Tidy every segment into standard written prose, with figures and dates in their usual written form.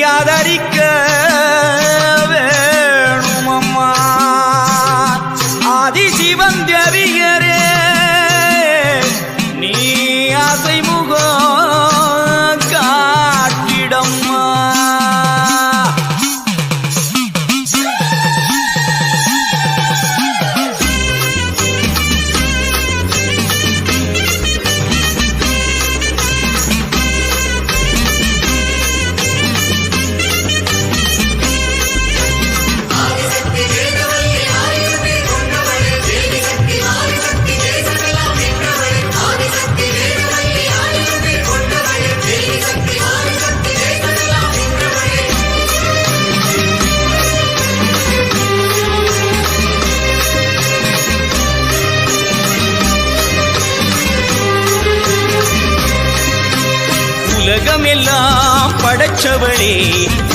ஆதரிக்க வேணுமம்மா ஆதி சிவந்தரிகரே நீ ஆசை முகம் காட்டிடம்மா உலகமெல்லாம் படைச்சவளே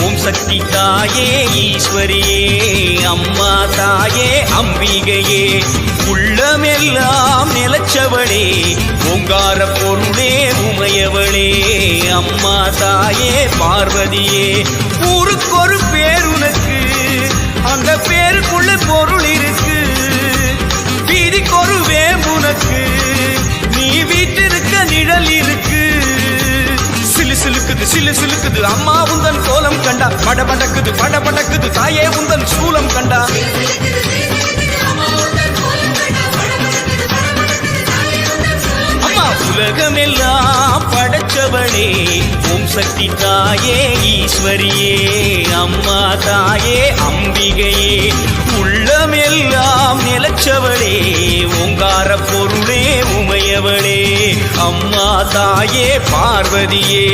ஓம் சக்தி தாயே ஈஸ்வரியே அம்மா தாயே அம்பிகையே உள்ளமெல்லாம் நிலச்சவளே ஓங்கார பொருளே உமையவளே அம்மா தாயே பார்வதியே ஊருக்கொரு பேர் உனக்கு அந்த பேருக்குள்ள பொருள் இருக்கு வீதிக்கொரு வேம்புனக்கு நீ வீட்டிருக்க நிழல் இருக்கு சிலு சிலுக்குது அம்மா உந்தன் கோலம் கண்டா படபடக்குது படபடக்குது தாயே உந்தன் சூலம் கண்டா அம்மா உலகமெல்லாம் படைச்சவளே ஓம் சக்தி தாயே ஈஸ்வரியே அம்மா தாயே அம்பிகையே உள்ளமெல்லாம் நிலச்சவளே ஓங்கார பொருளே உமையவளே அம்மா தாயே பார்வதியே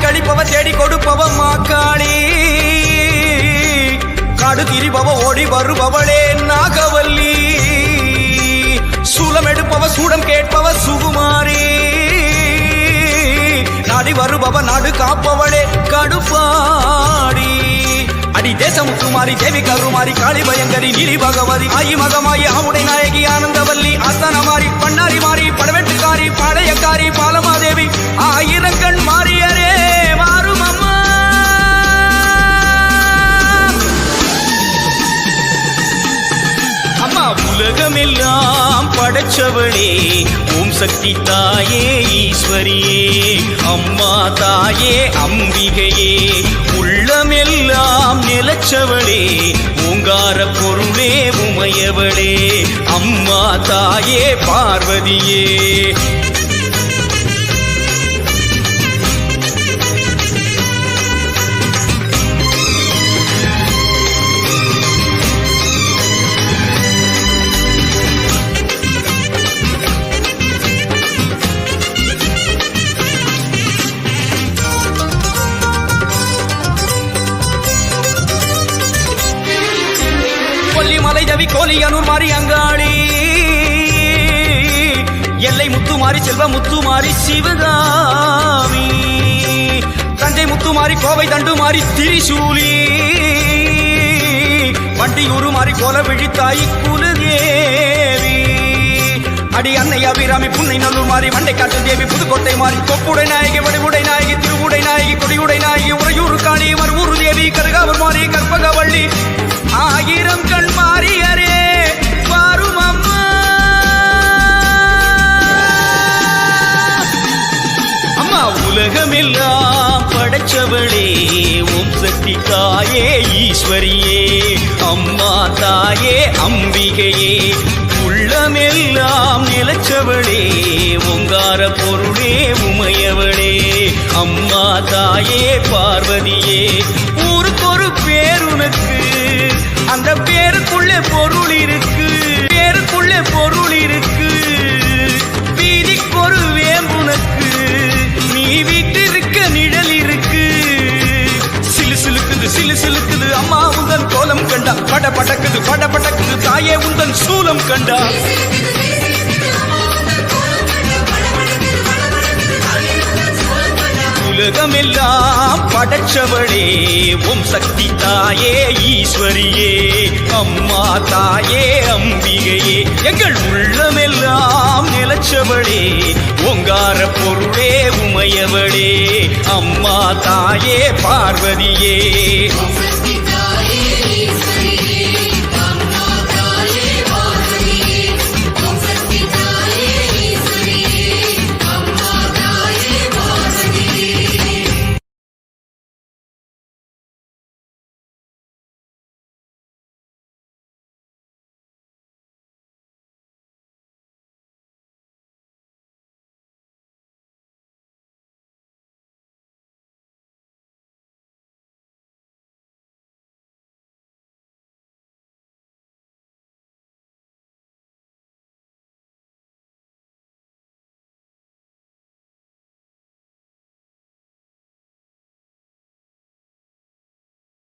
கடிப்பவ தேடி கொடுப்பவ மாக்காளி காடு திரிபவ ஓடி வருபவளே நாகவல்லி சூலம் எடுப்பவ சூடம் கேட்பவ சுகுமாரி நாடி வருபவ நாடு காப்பவளே கடுப்பாடி அடி தேசமுத்துமாரி தேவி கருமாரி காளி பயங்கரி நீலி பகவதி ஆயி மகமாயி ஆவுடை நாயகி ஆனந்தவல்லி அத்தனமாரி பண்ணாரி மாறி படவெட்டுக்காரி பாளையக்காரி பாலமாதேவி ஆயிரங்கண் மாறியரே மாறும் அம்மா அம்மா உலகமெல்லாம் படைச்சவளே ஓம் சக்தி தாயே ஈஸ்வரியே அம்மா தாயே அம்பிகையே உள்ளமெல்லாம் நிலச்சவளே ஓங்கார பொருளே உமையவளே அம்மா தாயே பார்வதியே கொல்லிமலை ஜவி கோலியனூர் மாறி அங்காளி எல்லை முத்துமாரி செல்வ முத்துமாரி சிவகாமி தஞ்சை முத்துமாரி கோவை தண்டுமாரி திரிசூலி வண்டியூரு மாறி கோல விழித்தாயி குலதேவி அடி அன்னை அபிராமி புன்னை நல்லூர் மாறி வண்டை காட்டு தேவி புதுக்கோட்டை மாறி கொப்புடை நாயகி வடிவுடை நாயகி திருவுடை நாயகி கொடியுடை நாயகி உறையூர் காளி மறுவூர் தேவி கருகாவூர் மாறி கற்பகவள்ளி ஆயிரம் கண் மாறியரே வாரும் அம்மா அம்மா உலகமெல்லாம் படைச்சவளே ஓம் சக்தி தாயே ஈஸ்வரியே அம்மா தாயே அம்பிகையே உள்ளமெல்லாம் நிலச்சவளே ஓங்கார பொருளே உமையவளே அம்மா தாயே பார்வதியே ஊருக்கொரு பேர் உனக்கு அந்த பேருக்குள்ளே பொருள் இருக்கு பேருக்குள்ளே பொருள் இருக்கு வீதிக்கொரு வேம்புனக்கு நீ வீட்டிருக்க நிழல் இருக்கு சிலு சிலுக்குது அம்மா உந்தன் கோலம் கண்டா பட படக்குது தாயே உந்தன் சூலம் கோலம் கண்டார். உலகமெல்லாம் படைச்சவளே ஓம் சக்தி தாயே ஈஸ்வரியே அம்மா தாயே அம்பிகையே எங்கள் உள்ளமெல்லாம் நிலச்சவளே ஓங்கார பொருளே உமையவளே அம்மா தாயே பார்வதியே.